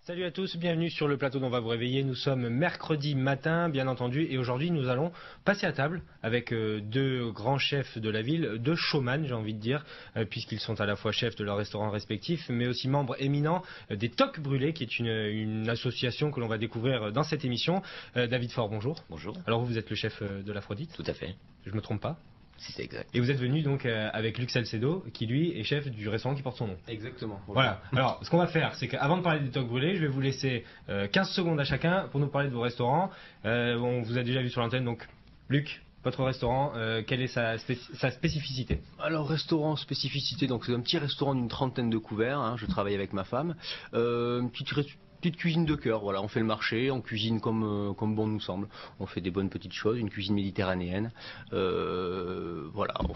Salut à tous, bienvenue sur le plateau dont on va vous réveiller. Nous sommes mercredi matin, bien entendu, et aujourd'hui nous allons passer à table avec deux grands chefs de la ville, deux showman, j'ai envie de dire, puisqu'ils sont à la fois chefs de leurs restaurants respectifs, mais aussi membres éminents des Tocs Brûlés, qui est une association que l'on va découvrir dans cette émission. David Faure, bonjour. Bonjour. Alors vous êtes le chef de l'Aphrodite? Tout à fait. Je me trompe pas? Si c'est exact. Et vous êtes venu donc avec Luc Salcedo, qui lui est chef du restaurant qui porte son nom. Exactement. Voilà. Alors, ce qu'on va faire, c'est qu'avant de parler des Tocs Brûlés, je vais vous laisser 15 secondes à chacun pour nous parler de vos restaurants. On vous a déjà vu sur l'antenne, donc Luc, votre restaurant, quelle est sa spécificité? Alors, restaurant spécificité, donc c'est un petit restaurant d'une trentaine de couverts, hein, je travaille avec ma femme. Une petite cuisine de cœur, voilà, on fait le marché, on cuisine comme bon nous semble. On fait des bonnes petites choses, une cuisine méditerranéenne. Voilà, on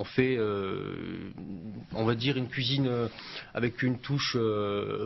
fait on va dire une cuisine avec une touche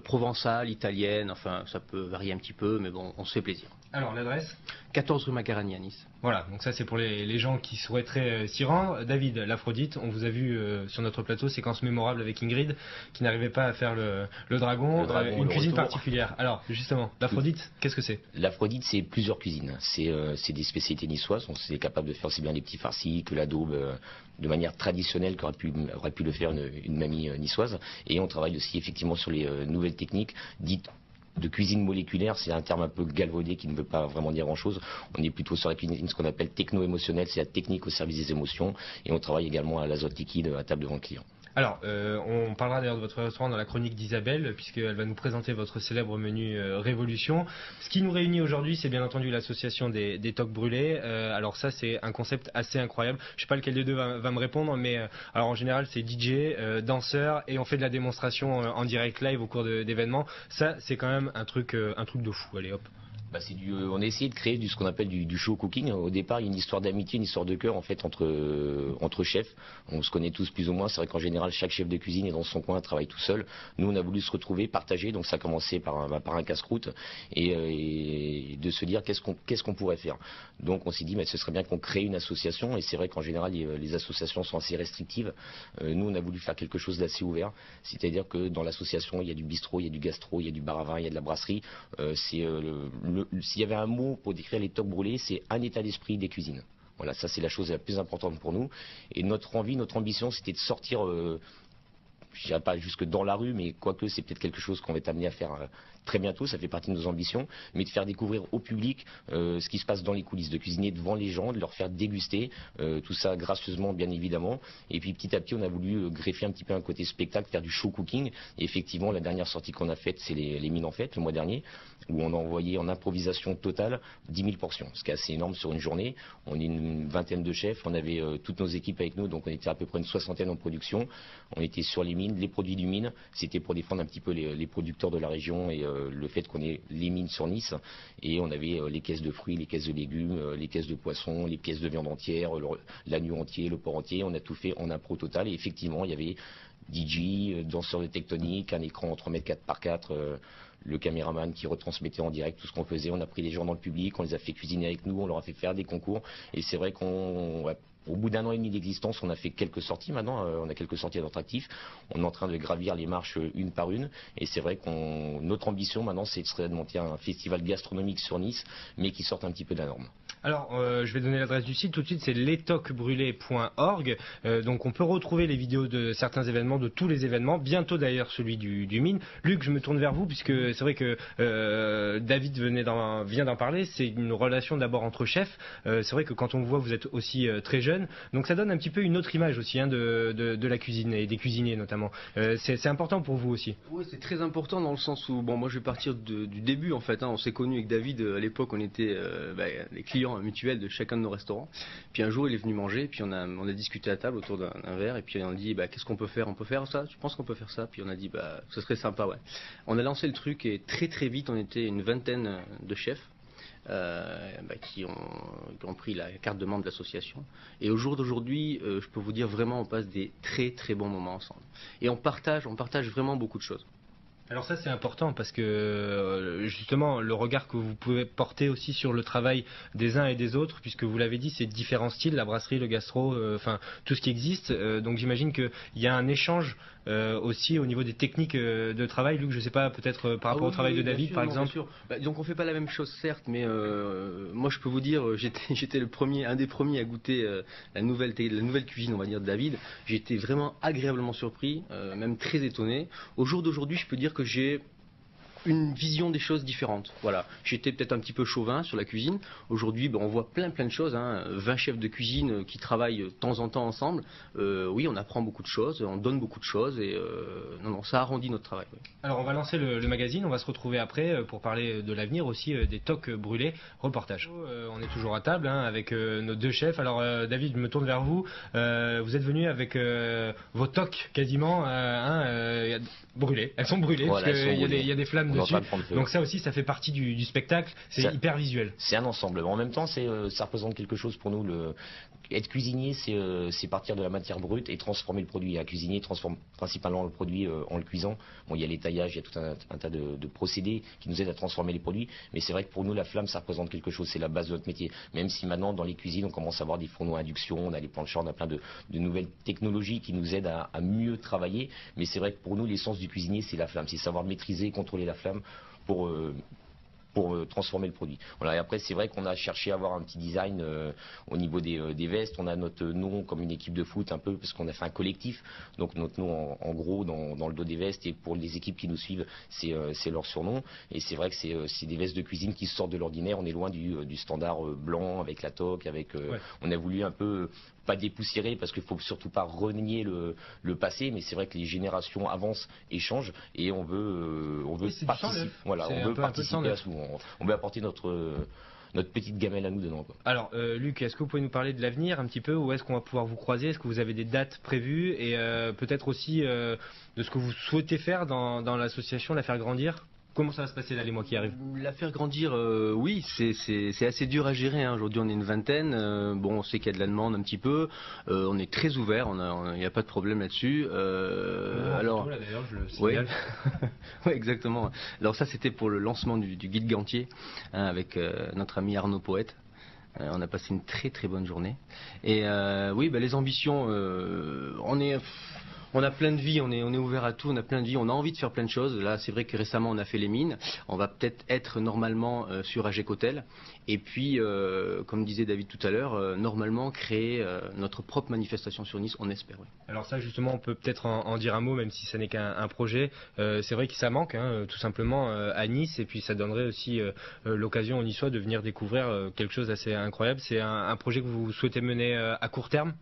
provençale, italienne, enfin ça peut varier un petit peu, mais bon, on se fait plaisir. Alors, l'adresse? 14 rue Macarani à Nice. Voilà, donc ça c'est pour les gens qui souhaiteraient s'y rendre. David, l'Aphrodite, on vous a vu sur notre plateau, séquence mémorable avec Ingrid, qui n'arrivait pas à faire le dragon, une cuisine particulière. Alors, justement, l'Aphrodite, qu'est-ce que c'est? L'Aphrodite, c'est plusieurs cuisines. C'est des spécialités niçoises. On est capable de faire aussi bien les petits farcis que la daube de manière traditionnelle qu'aurait pu le faire une mamie niçoise. Et on travaille aussi effectivement sur les nouvelles techniques dites de cuisine moléculaire. C'est un terme un peu galvaudé qui ne veut pas vraiment dire grand chose. On est plutôt sur la cuisine, ce qu'on appelle techno-émotionnelle, c'est la technique au service des émotions, et on travaille également à l'azote liquide à table devant le client. Alors, on parlera d'ailleurs de votre restaurant dans la chronique d'Isabelle, puisqu'elle va nous présenter votre célèbre menu Révolution. Ce qui nous réunit aujourd'hui, c'est bien entendu l'association des Tocs Brûlés. Alors ça, c'est un concept assez incroyable. Je sais pas lequel des deux va me répondre, mais alors en général, c'est DJ, danseur, et on fait de la démonstration en direct live au cours d'événements. Ça, c'est quand même un truc de fou. Allez, hop. On a essayé de créer ce qu'on appelle du show cooking. Au départ, il y a une histoire d'amitié, une histoire de cœur en fait entre chefs. On se connaît tous plus ou moins. C'est vrai qu'en général, chaque chef de cuisine est dans son coin, travaille tout seul. Nous, on a voulu se retrouver, partager. Donc ça a commencé par un casse-croûte et de se dire qu'est-ce qu'on pourrait faire. Donc on s'est dit, mais ce serait bien qu'on crée une association. Et c'est vrai qu'en général, les associations sont assez restrictives. Nous, on a voulu faire quelque chose d'assez ouvert. C'est-à-dire que dans l'association, il y a du bistrot, il y a du gastro, il y a du bar à vin, il y a de la brasserie. S'il y avait un mot pour décrire les Tocs Brûlés, c'est un état d'esprit des cuisines. Voilà, ça c'est la chose la plus importante pour nous. Et notre envie, notre ambition, c'était de sortir, je dirais pas jusque dans la rue, mais quoique c'est peut-être quelque chose qu'on va être amené à faire très bientôt, ça fait partie de nos ambitions, mais de faire découvrir au public ce qui se passe dans les coulisses, de cuisiner devant les gens, de leur faire déguster, tout ça gracieusement bien évidemment. Et puis petit à petit on a voulu greffer un petit peu un côté spectacle, faire du show cooking. Et effectivement la dernière sortie qu'on a faite, c'est les mines en fête le mois dernier, où on a envoyé en improvisation totale 10 000 portions, ce qui est assez énorme sur une journée. On est une vingtaine de chefs, on avait toutes nos équipes avec nous, donc on était à peu près une soixantaine en production. On était sur les mines, les produits du mine, c'était pour défendre un petit peu les producteurs de la région et le fait qu'on ait les mines sur Nice. Et on avait les caisses de fruits, les caisses de légumes, les caisses de poissons, les pièces de viande entière, l'agneau entier, le porc entier. On a tout fait en impro total et effectivement il y avait DJ, danseur de tectonique, un écran 3 mètres 4 par 4, le caméraman qui retransmettait en direct tout ce qu'on faisait. On a pris les gens dans le public, on les a fait cuisiner avec nous, on leur a fait faire des concours. Et c'est vrai au bout d'un an et demi d'existence, on a fait quelques sorties maintenant, on a quelques sorties à notre actif. On est en train de gravir les marches une par une. Et c'est vrai notre ambition maintenant, c'est de monter un festival gastronomique sur Nice, mais qui sorte un petit peu de la norme. Alors, je vais donner l'adresse du site tout de suite, c'est lestocbrulés.org. Donc on peut retrouver les vidéos de certains événements, de tous les événements, bientôt d'ailleurs celui du Mine. Luc, je me tourne vers vous, puisque c'est vrai que David vient d'en parler, c'est une relation d'abord entre chefs. C'est vrai que quand on vous voit, vous êtes aussi très jeune, donc ça donne un petit peu une autre image aussi de la cuisine et des cuisiniers notamment. C'est important pour vous aussi? Oui, c'est très important dans le sens où, bon, moi je vais partir du début en fait, hein. On s'est connus avec David, à l'époque on était les clients mutuels de chacun de nos restaurants. Puis un jour il est venu manger, puis on a discuté à table autour d'un verre, et puis on a dit qu'est-ce qu'on peut faire? On peut faire ça? Tu penses qu'on peut faire ça? Puis on a dit ce serait sympa, ouais. On a lancé le truc et très très vite on était une vingtaine de chefs. Qui ont pris la carte de membre de l'association. Et au jour d'aujourd'hui, je peux vous dire vraiment, on passe des très très bons moments ensemble. Et on partage vraiment beaucoup de choses. Alors ça c'est important parce que justement le regard que vous pouvez porter aussi sur le travail des uns et des autres, puisque vous l'avez dit, c'est différents styles, la brasserie, le gastro, enfin tout ce qui existe. Donc j'imagine qu'il y a un échange aussi au niveau des techniques de travail. Luc, je sais pas, peut-être par rapport au travail de David, par exemple. Bien sûr. Donc on fait pas la même chose, certes, mais moi je peux vous dire, j'étais un des premiers à goûter la nouvelle cuisine, on va dire, de David. J'ai été vraiment agréablement surpris, même très étonné. Au jour d'aujourd'hui, je peux dire que j'ai une vision des choses différente. Voilà, j'étais peut-être un petit peu chauvin sur la cuisine. Aujourd'hui, on voit plein de choses. 20 chefs de cuisine qui travaillent de temps en temps ensemble. Oui, on apprend beaucoup de choses, on donne beaucoup de choses et non, ça arrondit notre travail. Oui. Alors, on va lancer le magazine. On va se retrouver après pour parler de l'avenir aussi des tocs brûlés. Reportage. On est toujours à table avec nos deux chefs. Alors, David, je me tourne vers vous. Vous êtes venu avec vos tocs quasiment brûlées. Elles sont brûlées Voilà, parce qu'il y a des flammes dessus. Donc ça aussi, ça fait partie du spectacle. C'est hyper visuel. C'est un ensemble. En même temps, ça représente quelque chose pour nous. Être cuisinier, c'est partir de la matière brute et transformer le produit. Un cuisinier transforme principalement le produit en le cuisant. Bon, il y a l'étaillage, il y a tout un tas de procédés qui nous aident à transformer les produits. Mais c'est vrai que pour nous, la flamme, ça représente quelque chose. C'est la base de notre métier. Même si maintenant, dans les cuisines, on commence à avoir des fourneaux à induction, on a les planchers, on a plein de nouvelles technologies qui nous aident à mieux travailler. Mais c'est vrai que pour nous, l'essence du cuisinier, c'est la flamme. C'est savoir maîtriser et contrôler la flamme pour transformer le produit. Voilà, et après, c'est vrai qu'on a cherché à avoir un petit design au niveau des vestes. On a notre nom comme une équipe de foot un peu, parce qu'on a fait un collectif. Donc notre nom en gros dans le dos des vestes. Et pour les équipes qui nous suivent, c'est leur surnom. Et c'est vrai que c'est des vestes de cuisine qui sortent de l'ordinaire. On est loin du standard blanc avec la toque. On a voulu un peu pas dépoussiérer, parce qu'il ne faut surtout pas renier le passé, mais c'est vrai que les générations avancent et changent, et on veut participer. Voilà, on veut participer à ce mouvement. On veut apporter notre petite gamelle à nous dedans. Quoi. Alors, Luc, est-ce que vous pouvez nous parler de l'avenir un petit peu? Où est-ce qu'on va pouvoir vous croiser? Est-ce que vous avez des dates prévues? Et peut-être aussi de ce que vous souhaitez faire dans l'association, la faire grandir? Comment ça va se passer là les mois qui arrivent? La faire grandir, oui, c'est assez dur à gérer. Aujourd'hui, on est une vingtaine. On sait qu'il y a de la demande un petit peu. On est très ouvert. Il n'y a pas de problème là-dessus. Alors, là, d'ailleurs, je le signale. Oui, exactement. Alors ça, c'était pour le lancement du guide Gantier avec notre ami Arnaud Poète. On a passé une très très bonne journée. Et oui, les ambitions, on a plein de vie, on est ouvert à tout, on a plein de vie, on a envie de faire plein de choses. Là, c'est vrai que récemment, on a fait les mines. On va peut-être être normalement sur AGEC Hotel. Et puis, comme disait David tout à l'heure, normalement créer notre propre manifestation sur Nice, on espère. Oui. Alors ça, justement, on peut peut-être en dire un mot, même si ça n'est qu'un projet. C'est vrai que ça manque, tout simplement, à Nice. Et puis, ça donnerait aussi l'occasion aux Niçois de venir découvrir quelque chose d'assez incroyable. C'est un projet que vous souhaitez mener à court terme?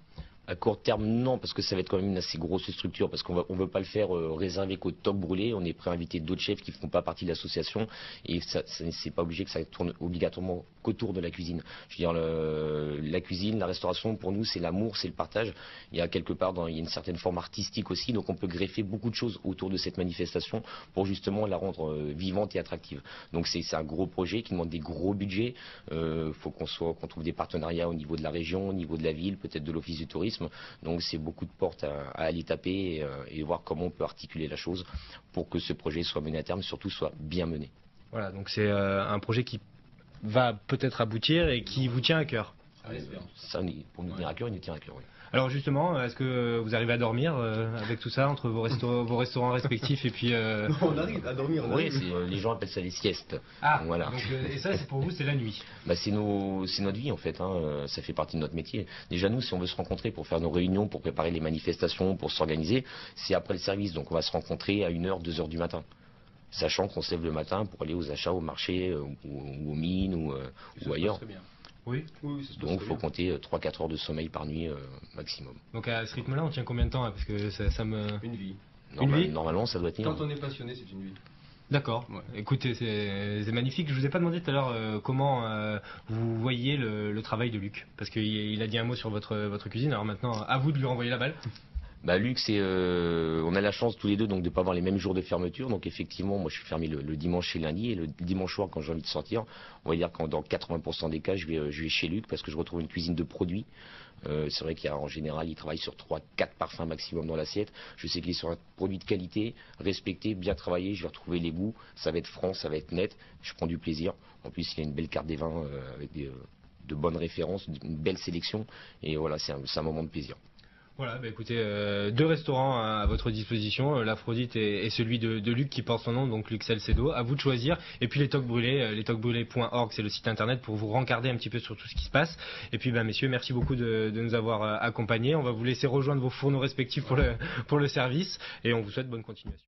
À court terme, non, parce que ça va être quand même une assez grosse structure, parce qu'on veut pas le faire réservé qu'au top brûlé. On est prêt à inviter d'autres chefs qui ne font pas partie de l'association, et c'est pas obligé que ça tourne obligatoirement qu'autour de la cuisine. Je veux dire, la cuisine, la restauration, pour nous, c'est l'amour, c'est le partage. Il y a quelque part, il y a une certaine forme artistique aussi, donc on peut greffer beaucoup de choses autour de cette manifestation pour justement la rendre vivante et attractive. Donc c'est un gros projet qui demande des gros budgets. Faut qu'on trouve des partenariats au niveau de la région, au niveau de la ville, peut-être de l'office du tourisme. Donc c'est beaucoup de portes à aller taper et voir comment on peut articuler la chose pour que ce projet soit mené à terme, surtout soit bien mené. Voilà, donc c'est un projet qui va peut-être aboutir et qui vous tient à cœur. Ça, pour nous tenir à cœur, il nous tient à cœur, oui. Alors justement, est-ce que vous arrivez à dormir avec tout ça, entre vos restaurants respectifs et puis... Non, on arrive à dormir. Oui, les gens appellent ça les siestes. Ah, voilà. Donc, et ça, c'est pour vous, c'est la nuit. C'est notre vie en fait, ça fait partie de notre métier. Déjà nous, si on veut se rencontrer pour faire nos réunions, pour préparer les manifestations, pour s'organiser, c'est après le service. Donc on va se rencontrer à 1h, 2h du matin. Sachant qu'on se lève le matin pour aller aux achats, au marché, ou aux mines, ou ailleurs. Très bien. Oui. Donc il faut compter 3-4 heures de sommeil par nuit maximum. Donc à ce rythme-là, on tient combien de temps Parce que ça me... Une vie. Normalement, ça doit tenir. Quand on est passionné, c'est une vie. D'accord. Ouais. Écoutez, c'est magnifique. Je vous ai pas demandé tout à l'heure comment vous voyez le travail de Luc. Parce qu'il a dit un mot sur votre cuisine. Alors maintenant, à vous de lui renvoyer la balle. Luc, on a la chance tous les deux donc de pas avoir les mêmes jours de fermeture. Donc effectivement, moi je suis fermé le dimanche et lundi, et le dimanche soir quand j'ai envie de sortir, on va dire que dans 80% des cas, je vais chez Luc parce que je retrouve une cuisine de produits. C'est vrai qu'en général, il travaille sur 3-4 parfums maximum dans l'assiette. Je sais qu'il est sur un produit de qualité, respecté, bien travaillé. Je vais retrouver les goûts. Ça va être franc, ça va être net. Je prends du plaisir. En plus, il y a une belle carte des vins avec de bonnes références, une belle sélection. Et voilà, c'est un moment de plaisir. Voilà, bah écoutez, deux restaurants à votre disposition, l'Aphrodite et celui de Luc qui porte son nom, donc Luc Salcedo. À vous de choisir. Et puis les toques brûlés, lestocbrûlés.org, c'est le site internet pour vous rencarder un petit peu sur tout ce qui se passe. Et puis bah messieurs, merci beaucoup de nous avoir accompagnés. On va vous laisser rejoindre vos fourneaux respectifs pour le service et on vous souhaite bonne continuation.